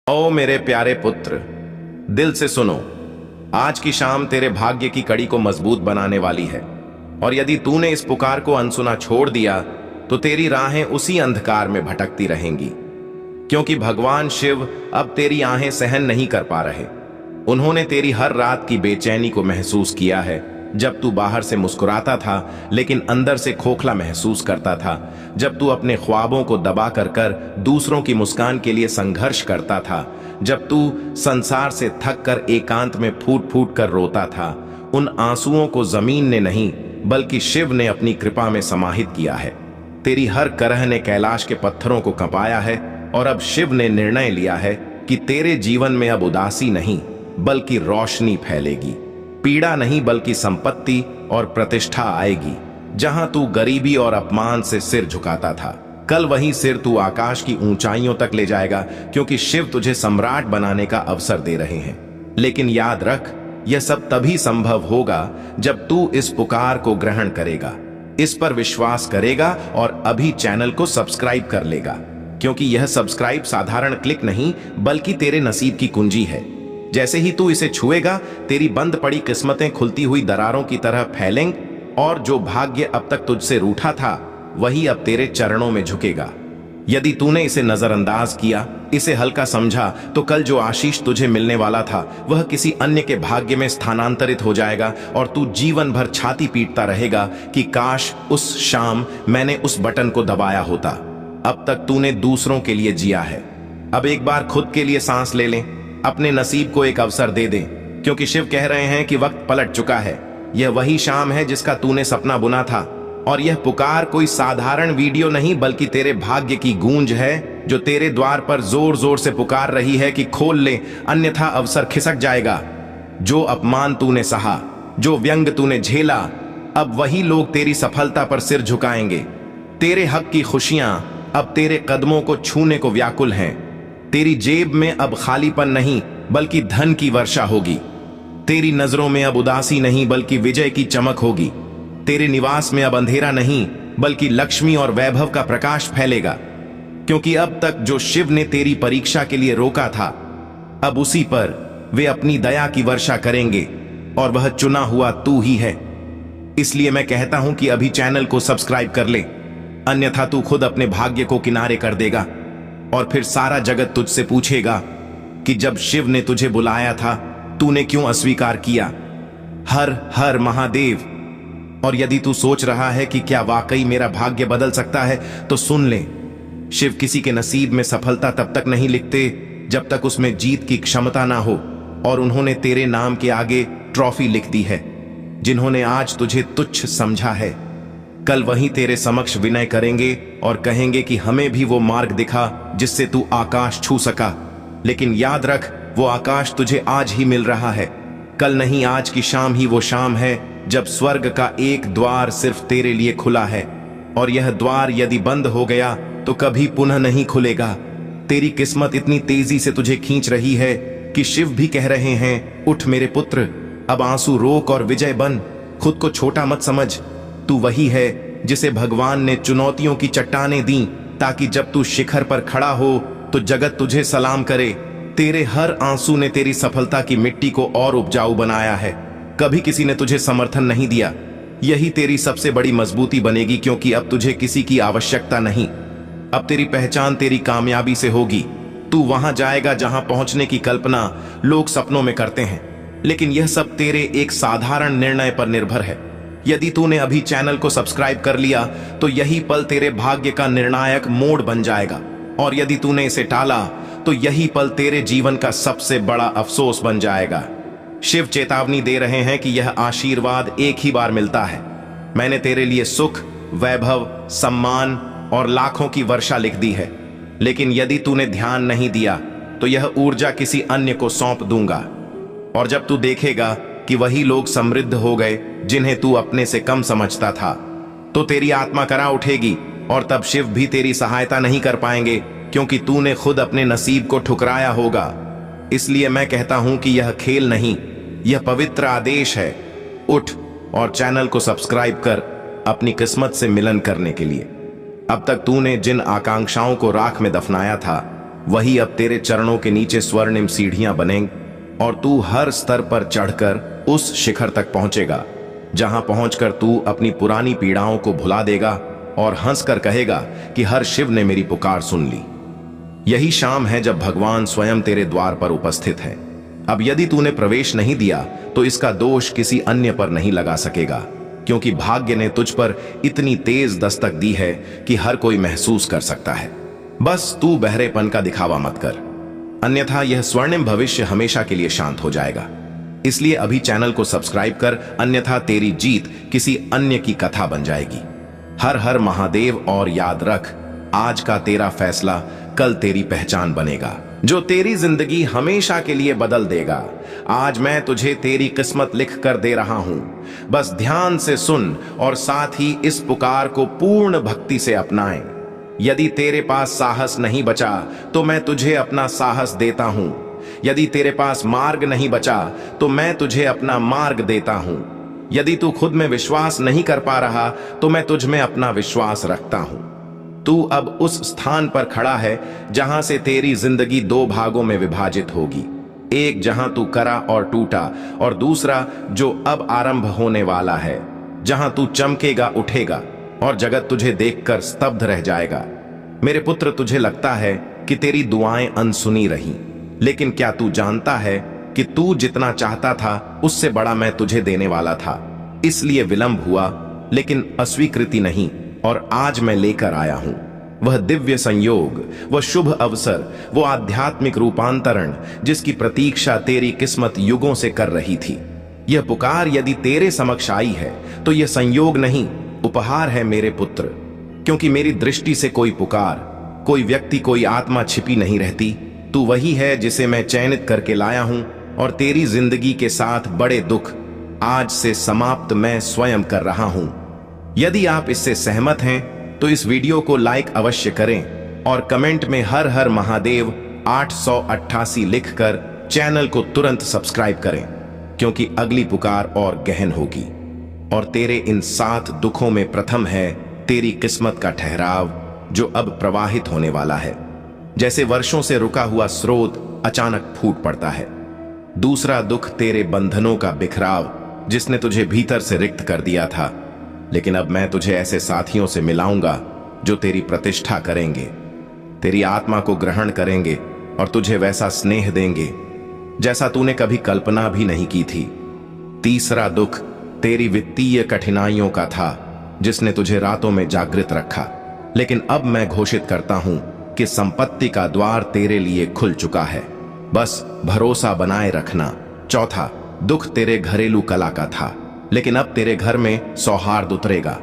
ओ मेरे प्यारे पुत्र, दिल से सुनो। आज की शाम तेरे भाग्य की कड़ी को मजबूत बनाने वाली है, और यदि तूने इस पुकार को अनसुना छोड़ दिया तो तेरी राहें उसी अंधकार में भटकती रहेंगी, क्योंकि भगवान शिव अब तेरी आहें सहन नहीं कर पा रहे। उन्होंने तेरी हर रात की बेचैनी को महसूस किया है, जब तू बाहर से मुस्कुराता था लेकिन अंदर से खोखला महसूस करता था, जब तू अपने ख्वाबों को दबा कर दूसरों की मुस्कान के लिए संघर्ष करता था, जब तू संसार से थक कर एकांत में फूट फूट कर रोता था। उन आंसुओं को जमीन ने नहीं बल्कि शिव ने अपनी कृपा में समाहित किया है। तेरी हर करह ने कैलाश के पत्थरों को कंपाया है, और अब शिव ने निर्णय लिया है कि तेरे जीवन में अब उदासी नहीं बल्कि रोशनी फैलेगी। पीड़ा नहीं बल्कि संपत्ति और प्रतिष्ठा आएगी। जहां तू गरीबी और अपमान से सिर झुकाता था, कल वही सिर तू आकाश की ऊंचाइयों तक ले जाएगा, क्योंकि शिव तुझे सम्राट बनाने का अवसर दे रहे हैं। लेकिन याद रख, यह सब तभी संभव होगा जब तू इस पुकार को ग्रहण करेगा, इस पर विश्वास करेगा और अभी चैनल को सब्सक्राइब कर लेगा, क्योंकि यह सब्सक्राइब साधारण क्लिक नहीं बल्कि तेरे नसीब की कुंजी है। जैसे ही तू इसे छुएगा, तेरी बंद पड़ी किस्मतें खुलती हुई दरारों की तरह फैलेंगी, और जो भाग्य अब तक तुझसे रूठा था वही अब तेरे चरणों में झुकेगा। यदि तूने इसे नजरअंदाज किया, इसे हल्का समझा, तो कल जो आशीष तुझे मिलने वाला था वह किसी अन्य के भाग्य में स्थानांतरित हो जाएगा, और तू जीवन भर छाती पीटता रहेगा कि काश उस शाम मैंने उस बटन को दबाया होता। अब तक तूने दूसरों के लिए जिया है, अब एक बार खुद के लिए सांस ले लें, अपने नसीब को एक अवसर दे दे, क्योंकि शिव कह रहे हैं कि वक्त पलट चुका है। यह वही शाम है जिसका तूने सपना बुना था, और यह पुकार कोई साधारण वीडियो नहीं बल्कि तेरे भाग्य की गूंज है, जो तेरे द्वार पर जोर जोर से पुकार रही है कि खोल ले, अन्यथा अवसर खिसक जाएगा। जो अपमान तूने सहा, जो व्यंग तूने झेला, अब वही लोग तेरी सफलता पर सिर झुकाएंगे। तेरे हक की खुशियां अब तेरे कदमों को छूने को व्याकुल हैं। तेरी जेब में अब खालीपन नहीं बल्कि धन की वर्षा होगी। तेरी नजरों में अब उदासी नहीं बल्कि विजय की चमक होगी। तेरे निवास में अब अंधेरा नहीं बल्कि लक्ष्मी और वैभव का प्रकाश फैलेगा, क्योंकि अब तक जो शिव ने तेरी परीक्षा के लिए रोका था, अब उसी पर वे अपनी दया की वर्षा करेंगे, और वह चुना हुआ तू ही है। इसलिए मैं कहता हूं कि अभी चैनल को सब्सक्राइब कर ले, अन्यथा तू खुद अपने भाग्य को किनारे कर देगा, और फिर सारा जगत तुझसे पूछेगा कि जब शिव ने तुझे बुलाया था तूने क्यों अस्वीकार किया। हर हर महादेव। और यदि तू सोच रहा है कि क्या वाकई मेरा भाग्य बदल सकता है, तो सुन ले, शिव किसी के नसीब में सफलता तब तक नहीं लिखते जब तक उसमें जीत की क्षमता ना हो, और उन्होंने तेरे नाम के आगे ट्रॉफी लिख दी है। जिन्होंने आज तुझे तुच्छ समझा है, कल वहीं तेरे समक्ष विनय करेंगे और कहेंगे कि हमें भी वो मार्ग दिखा जिससे तू आकाश छू सका। लेकिन याद रख, वो आकाश तुझे आज ही मिल रहा है, कल नहीं। आज की शाम ही वो शाम है जब स्वर्ग का एक द्वार सिर्फ तेरे लिए खुला है, और यह द्वार यदि बंद हो गया तो कभी पुनः नहीं खुलेगा। तेरी किस्मत इतनी तेजी से तुझे खींच रही है कि शिव भी कह रहे हैं, उठ मेरे पुत्र, अब आंसू रोक और विजय बन। खुद को छोटा मत समझ, तू वही है जिसे भगवान ने चुनौतियों की चट्टानें दी, ताकि जब तू शिखर पर खड़ा हो तो जगत तुझे सलाम करे। तेरे हर आंसू ने तेरी सफलता की मिट्टी को और उपजाऊ बनाया है। कभी किसी ने तुझे समर्थन नहीं दिया, यही तेरी सबसे बड़ी मजबूती बनेगी, क्योंकि अब तुझे किसी की आवश्यकता नहीं। अब तेरी पहचान तेरी कामयाबी से होगी। तू वहां जाएगा जहां पहुंचने की कल्पना लोग सपनों में करते हैं, लेकिन यह सब तेरे एक साधारण निर्णय पर निर्भर है। यदि तूने अभी चैनल को सब्सक्राइब कर लिया तो यही पल तेरे भाग्य का निर्णायक मोड़ बन जाएगा, और यदि तूने इसे टाला तो यही पल तेरे जीवन का सबसे बड़ा अफसोस बन जाएगा। शिव चेतावनी दे रहे हैं कि यह आशीर्वाद एक ही बार मिलता है। मैंने तेरे लिए सुख, वैभव, सम्मान और लाखों की वर्षा लिख दी है, लेकिन यदि तूने ध्यान नहीं दिया तो यह ऊर्जा किसी अन्य को सौंप दूंगा। और जब तू देखेगा कि वही लोग समृद्ध हो गए जिन्हें तू अपने से कम समझता था, तो तेरी आत्मा करा उठेगी, और तब शिव भी तेरी सहायता नहीं कर पाएंगे, क्योंकि तूने खुद अपने नसीब को ठुकराया होगा। इसलिए मैं कहता हूं कि यह खेल नहीं, यह पवित्र आदेश है। उठ और चैनल को सब्सक्राइब कर अपनी किस्मत से मिलन करने के लिए। अब तक तूने जिन आकांक्षाओं को राख में दफनाया था वही अब तेरे चरणों के नीचे स्वर्णिम सीढ़ियां बनेंगी और तू हर स्तर पर चढ़कर उस शिखर तक पहुंचेगा, जहां पहुंचकर तू अपनी पुरानी पीड़ाओं को भुला देगा और हंसकर कहेगा कि हर शिव ने मेरी पुकार सुन ली। यही शाम है जब भगवान स्वयं तेरे द्वार पर उपस्थित है। अब यदि तूने प्रवेश नहीं दिया तो इसका दोष किसी अन्य पर नहीं लगा सकेगा, क्योंकि भाग्य ने तुझ पर इतनी तेज दस्तक दी है कि हर कोई महसूस कर सकता है। बस तू बहरेपन का दिखावा मत कर, अन्यथा यह स्वर्णिम भविष्य हमेशा के लिए शांत हो जाएगा। इसलिए अभी चैनल को सब्सक्राइब कर, अन्यथा तेरी जीत किसी अन्य की कथा बन जाएगी। हर हर महादेव, और याद रख, आज का तेरा फैसला कल तेरी पहचान बनेगा, जो तेरी जिंदगी हमेशा के लिए बदल देगा। आज मैं तुझे तेरी किस्मत लिख कर दे रहा हूं, बस ध्यान से सुन और साथ ही इस पुकार को पूर्ण भक्ति से अपनाएं। यदि तेरे पास साहस नहीं बचा तो मैं तुझे अपना साहस देता हूं। यदि तेरे पास मार्ग नहीं बचा तो मैं तुझे अपना मार्ग देता हूं। यदि तू खुद में विश्वास नहीं कर पा रहा तो मैं तुझ में अपना विश्वास रखता हूं। तू अब उस स्थान पर खड़ा है जहां से तेरी जिंदगी दो भागों में विभाजित होगी, एक जहां तू करा और टूटा, और दूसरा जो अब आरंभ होने वाला है, जहां तू चमकेगा, उठेगा और जगत तुझे देखकर स्तब्ध रह जाएगा। मेरे पुत्र, तुझे लगता है कि तेरी दुआएं अनसुनी रहीं, लेकिन क्या तू जानता है कि तू जितना चाहता था उससे बड़ा मैं तुझे देने वाला था। इसलिए विलंब हुआ, लेकिन अस्वीकृति नहीं, और आज मैं लेकर आया हूं वह दिव्य संयोग, वह शुभ अवसर, वो आध्यात्मिक रूपांतरण जिसकी प्रतीक्षा तेरी किस्मत युगों से कर रही थी। यह पुकार यदि तेरे समक्ष आई है तो यह संयोग नहीं, उपहार है मेरे पुत्र, क्योंकि मेरी दृष्टि से कोई पुकार, कोई व्यक्ति, कोई आत्मा छिपी नहीं रहती। तू वही है जिसे मैं चयनित करके लाया हूं, और तेरी जिंदगी के साथ बड़े दुख आज से समाप्त मैं स्वयं कर रहा हूं। यदि आप इससे सहमत हैं तो इस वीडियो को लाइक अवश्य करें और कमेंट में हर हर महादेव 888 लिखकर चैनल को तुरंत सब्सक्राइब करें, क्योंकि अगली पुकार और गहन होगी। और तेरे इन 7 दुखों में प्रथम है तेरी किस्मत का ठहराव, जो अब प्रवाहित होने वाला है। जैसे वर्षों से रुका हुआ स्रोत अचानक फूट पड़ता है। दूसरा दुख तेरे बंधनों का बिखराव, जिसने तुझे भीतर से रिक्त कर दिया था, लेकिन अब मैं तुझे ऐसे साथियों से मिलाऊंगा जो तेरी प्रतिष्ठा करेंगे, तेरी आत्मा को ग्रहण करेंगे और तुझे वैसा स्नेह देंगे जैसा तूने कभी कल्पना भी नहीं की थी। तीसरा दुख तेरी वित्तीय कठिनाइयों का था, जिसने तुझे रातों में जागृत रखा, लेकिन अब मैं घोषित करता हूं कि संपत्ति का द्वार तेरे लिए खुल चुका है, बस भरोसा बनाए रखना। चौथा दुख तेरे घरेलू कला का था, लेकिन अब तेरे घर में सौहार्द उतरेगा,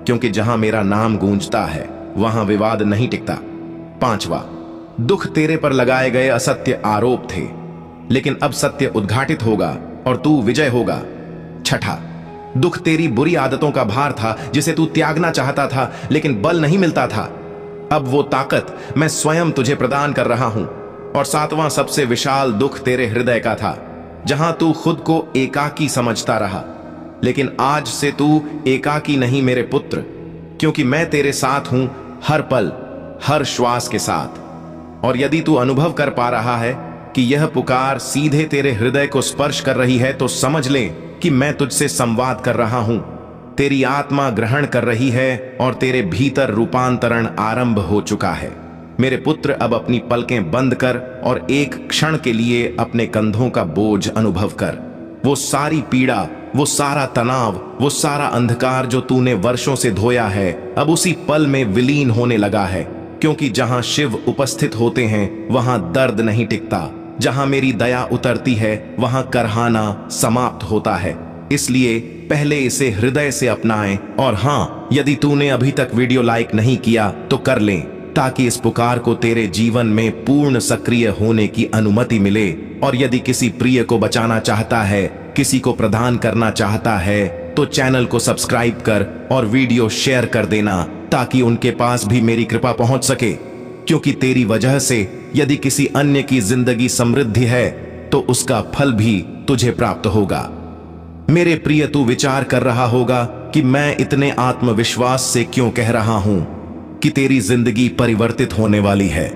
क्योंकि जहां मेरा नाम गूंजता है वहां विवाद नहीं टिकता। पांचवा दुख तेरे पर लगाए गए असत्य आरोप थे, लेकिन अब सत्य उद्घाटित होगा और तू विजय होगा। छठा दुख तेरी बुरी आदतों का भार था, जिसे तू त्यागना चाहता था लेकिन बल नहीं मिलता था। अब वो ताकत मैं स्वयं तुझे प्रदान कर रहा हूं। और सातवां सबसे विशाल दुख तेरे हृदय का था, जहां तू खुद को एकाकी समझता रहा, लेकिन आज से तू एकाकी नहीं मेरे पुत्र, क्योंकि मैं तेरे साथ हूं हर पल, हर श्वास के साथ। और यदि तू अनुभव कर पा रहा है कि यह पुकार सीधे तेरे हृदय को स्पर्श कर रही है, तो समझ ले कि मैं तुझसे संवाद कर रहा हूं। तेरी आत्मा ग्रहण कर रही है और तेरे भीतर रूपांतरण आरंभ हो चुका है। मेरे पुत्र, अब अपनी पलकें बंद कर और एक क्षण के लिए अपने कंधों का बोझ अनुभव कर। वो सारी पीड़ा, वो सारा तनाव, वो सारा अंधकार जो तूने वर्षों से धोया है, अब उसी पल में विलीन होने लगा है, क्योंकि जहां शिव उपस्थित होते हैं वहां दर्द नहीं टिकता। जहां मेरी दया उतरती है वहां करहाना समाप्त होता है। इसलिए पहले इसे हृदय से अपनाएं, और हां, यदि तूने अभी तक वीडियो लाइक नहीं किया तो कर ले, ताकि इस पुकार को तेरे जीवन में पूर्ण सक्रिय होने की अनुमति मिले। और यदि किसी प्रिय को बचाना चाहता है, किसी को प्रदान करना चाहता है, तो चैनल को सब्सक्राइब कर और वीडियो शेयर कर देना, ताकि उनके पास भी मेरी कृपा पहुंच सके। क्योंकि तेरी वजह से यदि किसी अन्य की जिंदगी समृद्धि है तो उसका फल भी तुझे प्राप्त होगा। मेरे प्रिय, तू विचार कर रहा होगा कि मैं इतने आत्मविश्वास से क्यों कह रहा हूं कि तेरी जिंदगी परिवर्तित होने वाली है।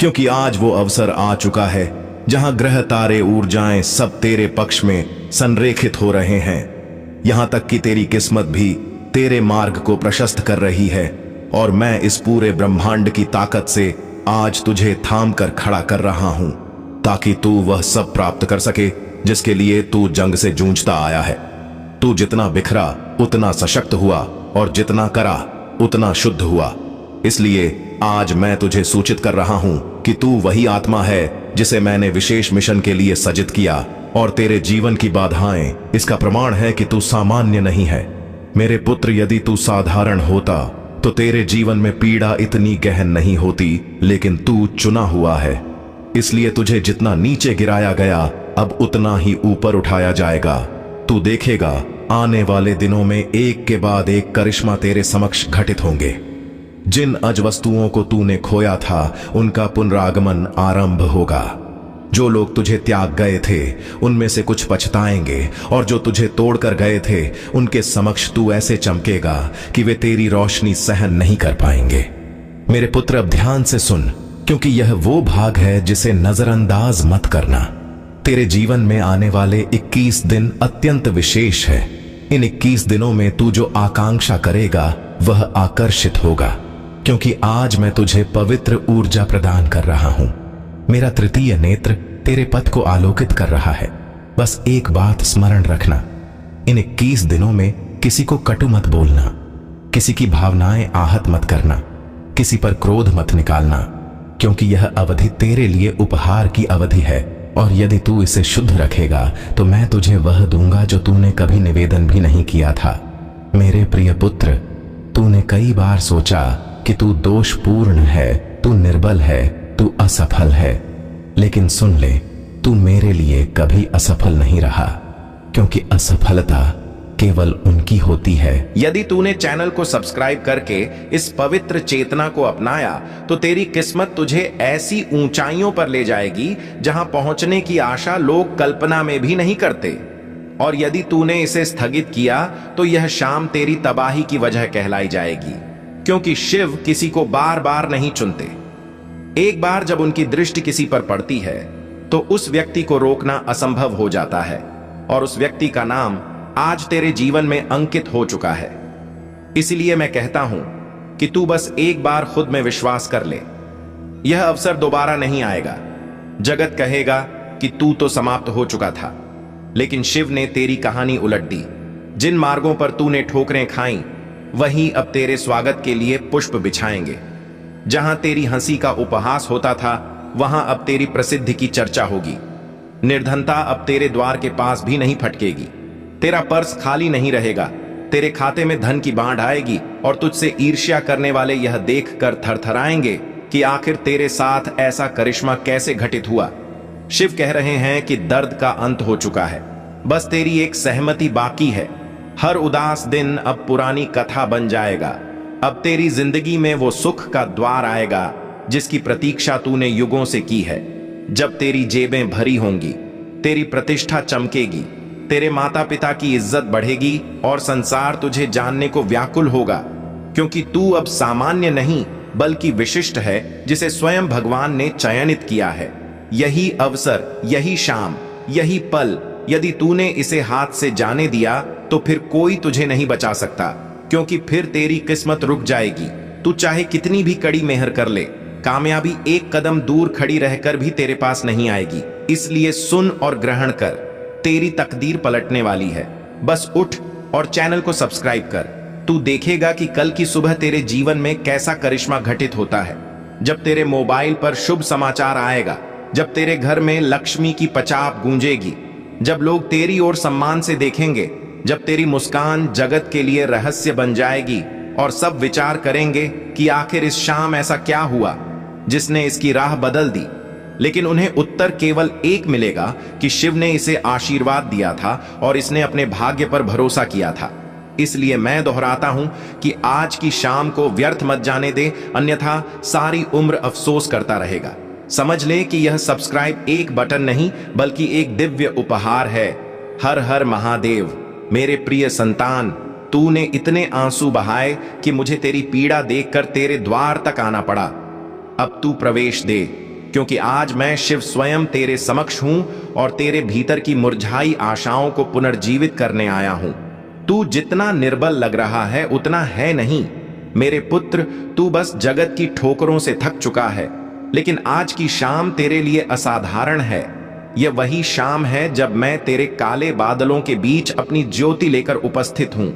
क्योंकि आज वो अवसर आ चुका है जहां ग्रह तारे ऊर्जाएं सब तेरे पक्ष में संरेखित हो रहे हैं। यहां तक कि तेरी किस्मत भी तेरे मार्ग को प्रशस्त कर रही है, और मैं इस पूरे ब्रह्मांड की ताकत से आज तुझे थाम कर खड़ा कर रहा हूं, ताकि तू वह सब प्राप्त कर सके जिसके लिए तू जंग से जूझता आया है। तू जितना बिखरा उतना सशक्त हुआ, और जितना करा उतना शुद्ध हुआ। इसलिए आज मैं तुझे सूचित कर रहा हूं कि तू वही आत्मा है जिसे मैंने विशेष मिशन के लिए सज्जित किया, और तेरे जीवन की बाधाएं इसका प्रमाण है कि तू सामान्य नहीं है। मेरे पुत्र, यदि तू साधारण होता तो तेरे जीवन में पीड़ा इतनी गहन नहीं होती, लेकिन तू चुना हुआ है। इसलिए तुझे जितना नीचे गिराया गया अब उतना ही ऊपर उठाया जाएगा। तू देखेगा आने वाले दिनों में एक के बाद एक करिश्मा तेरे समक्ष घटित होंगे। जिन अज वस्तुओं को तूने खोया था उनका पुनरागमन आरंभ होगा। जो लोग तुझे त्याग गए थे उनमें से कुछ पछताएंगे, और जो तुझे तोड़कर गए थे उनके समक्ष तू ऐसे चमकेगा कि वे तेरी रोशनी सहन नहीं कर पाएंगे। मेरे पुत्र, अब ध्यान से सुन, क्योंकि यह वो भाग है जिसे नजरअंदाज मत करना। तेरे जीवन में आने वाले 21 दिन अत्यंत विशेष है। इन 21 दिनों में तू जो आकांक्षा करेगा वह आकर्षित होगा, क्योंकि आज मैं तुझे पवित्र ऊर्जा प्रदान कर रहा हूं। मेरा तृतीय नेत्र तेरे पथ को आलोकित कर रहा है। बस एक बात स्मरण रखना, इन 21 दिनों में किसी को कटु मत बोलना, किसी की भावनाएं आहत मत करना, किसी पर क्रोध मत निकालना, क्योंकि यह अवधि तेरे लिए उपहार की अवधि है, और यदि तू इसे शुद्ध रखेगा तो मैं तुझे वह दूंगा जो तूने कभी निवेदन भी नहीं किया था। मेरे प्रिय पुत्र, तूने कई बार सोचा कि तू दोषपूर्ण है, तू निर्बल है, तू असफल है, लेकिन सुन ले, तू मेरे लिए कभी असफल नहीं रहा, क्योंकि असफलता केवल उनकी होती है। यदि तूने चैनल को सब्सक्राइब करके इस पवित्र चेतना को अपनाया तो तेरी किस्मत तुझे ऐसी ऊंचाइयों पर ले जाएगी जहां पहुंचने की आशा लोग कल्पना में भी नहीं करते। और यदि तूने इसे स्थगित किया तो यह शाम तेरी तबाही की वजह कहलाई जाएगी, क्योंकि शिव किसी को बार बार नहीं चुनते। एक बार जब उनकी दृष्टि किसी पर पड़ती है तो उस व्यक्ति को रोकना असंभव हो जाता है, और उस व्यक्ति का नाम आज तेरे जीवन में अंकित हो चुका है। इसलिए मैं कहता हूं कि तू बस एक बार खुद में विश्वास कर ले, यह अवसर दोबारा नहीं आएगा। जगत कहेगा कि तू तो समाप्त हो चुका था, लेकिन शिव ने तेरी कहानी उलट दी। जिन मार्गों पर तूने ठोकरें खाई वहीं अब तेरे स्वागत के लिए पुष्प बिछाएंगे। जहां तेरी हंसी का उपहास होता था वहां अब तेरी प्रसिद्धि की चर्चा होगी। निर्धनता अब तेरे द्वार के पास भी नहीं फटकेगी। तेरा पर्स खाली नहीं रहेगा, तेरे खाते में धन की बाढ़ आएगी, और तुझसे ईर्ष्या करने वाले यह देखकर थरथराएंगे कि आखिर तेरे साथ ऐसा करिश्मा कैसे घटित हुआ। शिव कह रहे हैं कि दर्द का अंत हो चुका है, बस तेरी एक सहमति बाकी है। हर उदास दिन अब पुरानी कथा बन जाएगा। अब तेरी जिंदगी में वो सुख का द्वार आएगा जिसकी प्रतीक्षा तूने युगों से की है। जब तेरी जेबें भरी होंगी, तेरी प्रतिष्ठा चमकेगी, तेरे माता पिता की इज्जत बढ़ेगी, और संसार तुझे जानने को व्याकुल होगा, क्योंकि तू अब सामान्य नहीं बल्कि विशिष्ट है, जिसे स्वयं भगवान ने चयनित किया है। यही अवसर, यही शाम, यही पल, यदि तूने इसे हाथ से जाने दिया तो फिर कोई तुझे नहीं बचा सकता, क्योंकि फिर तेरी किस्मत रुक जाएगी। तू चाहे कितनी भी कड़ी मेहर कर ले, कामयाबी एक कदम दूर खड़ी रहकर भी तेरे पास नहीं आएगी। इसलिए सुन और ग्रहण कर, तेरी तकदीर पलटने वाली है। बस उठ और चैनल को सब्सक्राइब कर। तू देखेगा कि कल की सुबह तेरे जीवन में कैसा करिश्मा घटित होता है। जब तेरे मोबाइल पर शुभ समाचार आएगा, जब तेरे घर में लक्ष्मी की पचाप गूंजेगी, जब लोग तेरी ओर सम्मान से देखेंगे, जब तेरी मुस्कान जगत के लिए रहस्य बन जाएगी, और सब विचार करेंगे कि आखिर इस शाम ऐसा क्या हुआ जिसने इसकी राह बदल दी। लेकिन उन्हें उत्तर केवल एक मिलेगा कि शिव ने इसे आशीर्वाद दिया था और इसने अपने भाग्य पर भरोसा किया था। इसलिए मैं दोहराता हूं कि आज की शाम को व्यर्थ मत जाने दे, अन्यथा सारी उम्र अफसोस करता रहेगा। समझ ले कि यह सब्सक्राइब एक बटन नहीं बल्कि एक दिव्य उपहार है। हर हर महादेव। मेरे प्रिय संतान, तूने इतने आंसू बहाए कि मुझे तेरी पीड़ा देखकर तेरे द्वार तक आना पड़ा। अब तू प्रवेश दे, क्योंकि आज मैं शिव स्वयं तेरे समक्ष हूं और तेरे भीतर की मुरझाई आशाओं को पुनर्जीवित करने आया हूं। तू जितना निर्बल लग रहा है उतना है नहीं मेरे पुत्र। तू बस जगत की ठोकरों से थक चुका है, लेकिन आज की शाम तेरे लिए असाधारण है। यह वही शाम है जब मैं तेरे काले बादलों के बीच अपनी ज्योति लेकर उपस्थित हूं,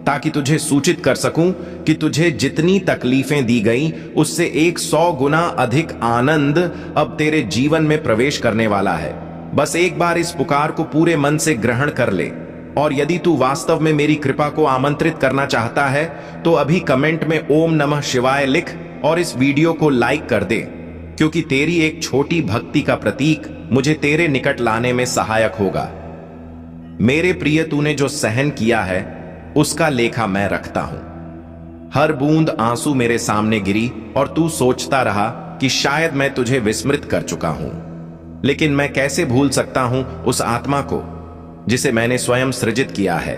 ताकि तुझे सूचित कर सकूं कि तुझे जितनी तकलीफें दी गई उससे 100 गुना अधिक आनंद अब तेरे जीवन में प्रवेश करने वाला है। बस एक बार इस पुकार को पूरे मन से ग्रहण कर ले, और यदि तू वास्तव में मेरी कृपा को आमंत्रित करना चाहता है तो अभी कमेंट में ओम नमः शिवाय लिख और इस वीडियो को लाइक कर दे, क्योंकि तेरी एक छोटी भक्ति का प्रतीक मुझे तेरे निकट लाने में सहायक होगा। मेरे प्रिय, तूने जो सहन किया है उसका लेखा मैं रखता हूं। हर बूंद आंसू मेरे सामने गिरी और तू सोचता रहा कि शायद मैं तुझे विस्मृत कर चुका हूं, लेकिन मैं कैसे भूल सकता हूं उस आत्मा को जिसे मैंने स्वयं सृजित किया है।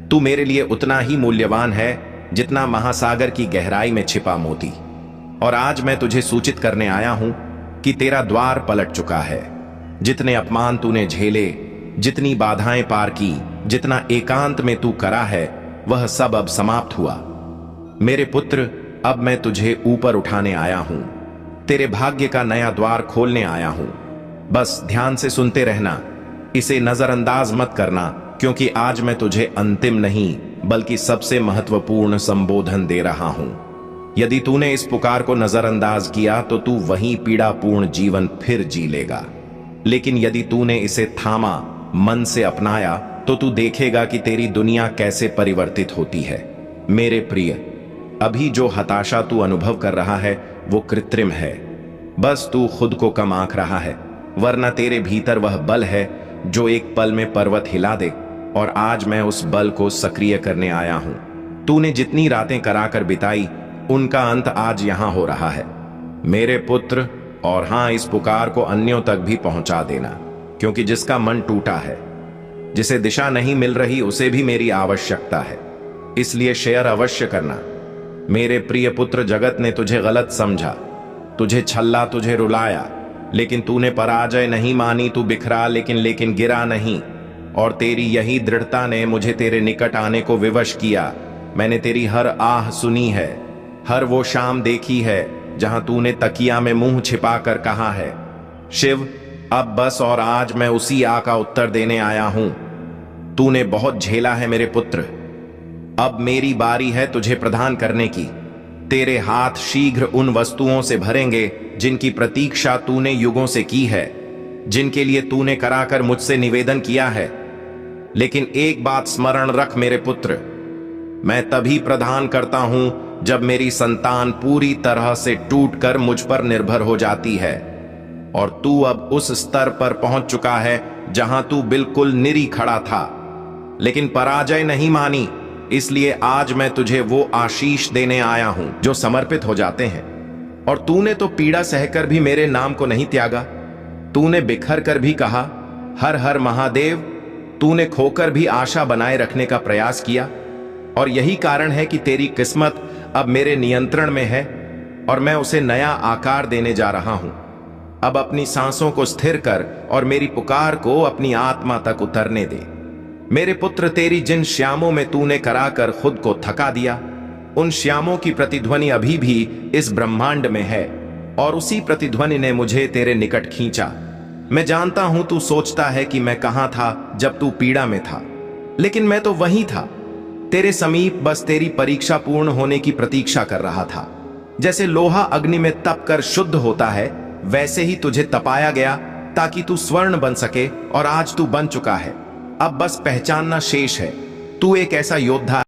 तू मेरे लिए उतना ही मूल्यवान है जितना महासागर की गहराई में छिपा मोती। और आज मैं तुझे सूचित करने आया हूं कि तेरा द्वार पलट चुका है। जितने अपमान तूने झेले, जितनी बाधाएं पार की, जितना एकांत में तू करा है, वह सब अब समाप्त हुआ। मेरे पुत्र, अब मैं तुझे ऊपर उठाने आया हूं, तेरे भाग्य का नया द्वार खोलने आया हूं। बस ध्यान से सुनते रहना, इसे नजरअंदाज मत करना, क्योंकि आज मैं तुझे अंतिम नहीं बल्कि सबसे महत्वपूर्ण संबोधन दे रहा हूं। यदि तूने इस पुकार को नजरअंदाज किया तो तू वही पीड़ापूर्ण जीवन फिर जी लेगा, लेकिन यदि तूने इसे थामा, मन से अपनाया, तो तू देखेगा कि तेरी दुनिया कैसे परिवर्तित होती है। मेरे प्रिय, अभी जो हताशा तू अनुभव कर रहा है वो कृत्रिम है। बस तू खुद को कम आंक रहा है, वरना तेरे भीतर वह बल है जो एक पल में पर्वत हिला दे, और आज मैं उस बल को सक्रिय करने आया हूं। तूने जितनी रातें कराकर बिताई उनका अंत आज यहां हो रहा है मेरे पुत्र। और हां, इस पुकार को अन्यों तक भी पहुंचा देना, क्योंकि जिसका मन टूटा है, जिसे दिशा नहीं मिल रही, उसे भी मेरी आवश्यकता है। इसलिए शेयर अवश्य करना। मेरे प्रिय पुत्र, जगत ने तुझे गलत समझा, तुझे छल्ला, तुझे रुलाया, लेकिन तूने पराजय नहीं मानी। तू बिखरा लेकिन गिरा नहीं, और तेरी यही दृढ़ता ने मुझे तेरे निकट आने को विवश किया। मैंने तेरी हर आह सुनी है, हर वो शाम देखी है जहां तूने तकिया में मुंह छिपाकर कहा है, शिव अब बस। और आज मैं उसी आह का उत्तर देने आया हूं। तूने बहुत झेला है मेरे पुत्र, अब मेरी बारी है तुझे प्रदान करने की। तेरे हाथ शीघ्र उन वस्तुओं से भरेंगे जिनकी प्रतीक्षा तूने युगों से की है, जिनके लिए तूने कराकर मुझसे निवेदन किया है। लेकिन एक बात स्मरण रख मेरे पुत्र, मैं तभी प्रदान करता हूं जब मेरी संतान पूरी तरह से टूटकर मुझ पर निर्भर हो जाती है। और तू अब उस स्तर पर पहुंच चुका है जहां तू बिल्कुल निरी खड़ा था, लेकिन पराजय नहीं मानी। इसलिए आज मैं तुझे वो आशीष देने आया हूं जो समर्पित हो जाते हैं। और तूने तो पीड़ा सहकर भी मेरे नाम को नहीं त्यागा। तूने बिखर कर भी कहा हर हर महादेव। तूने खोकर भी आशा बनाए रखने का प्रयास किया, और यही कारण है कि तेरी किस्मत अब मेरे नियंत्रण में है और मैं उसे नया आकार देने जा रहा हूं। अब अपनी सांसों को स्थिर कर और मेरी पुकार को अपनी आत्मा तक उतरने दे। मेरे पुत्र, तेरी जिन श्यामों में तूने कराकर खुद को थका दिया, उन श्यामों की प्रतिध्वनि अभी भी इस ब्रह्मांड में है, और उसी प्रतिध्वनि ने मुझे तेरे निकट खींचा। मैं जानता हूं तू सोचता है कि मैं कहां था जब तू पीड़ा में था, लेकिन मैं तो वहीं था, तेरे समीप, बस तेरी परीक्षा पूर्ण होने की प्रतीक्षा कर रहा था। जैसे लोहा अग्नि में तप कर शुद्ध होता है, वैसे ही तुझे तपाया गया ताकि तू स्वर्ण बन सके, और आज तू बन चुका है। अब बस पहचानना शेष है, तू एक ऐसा योद्धा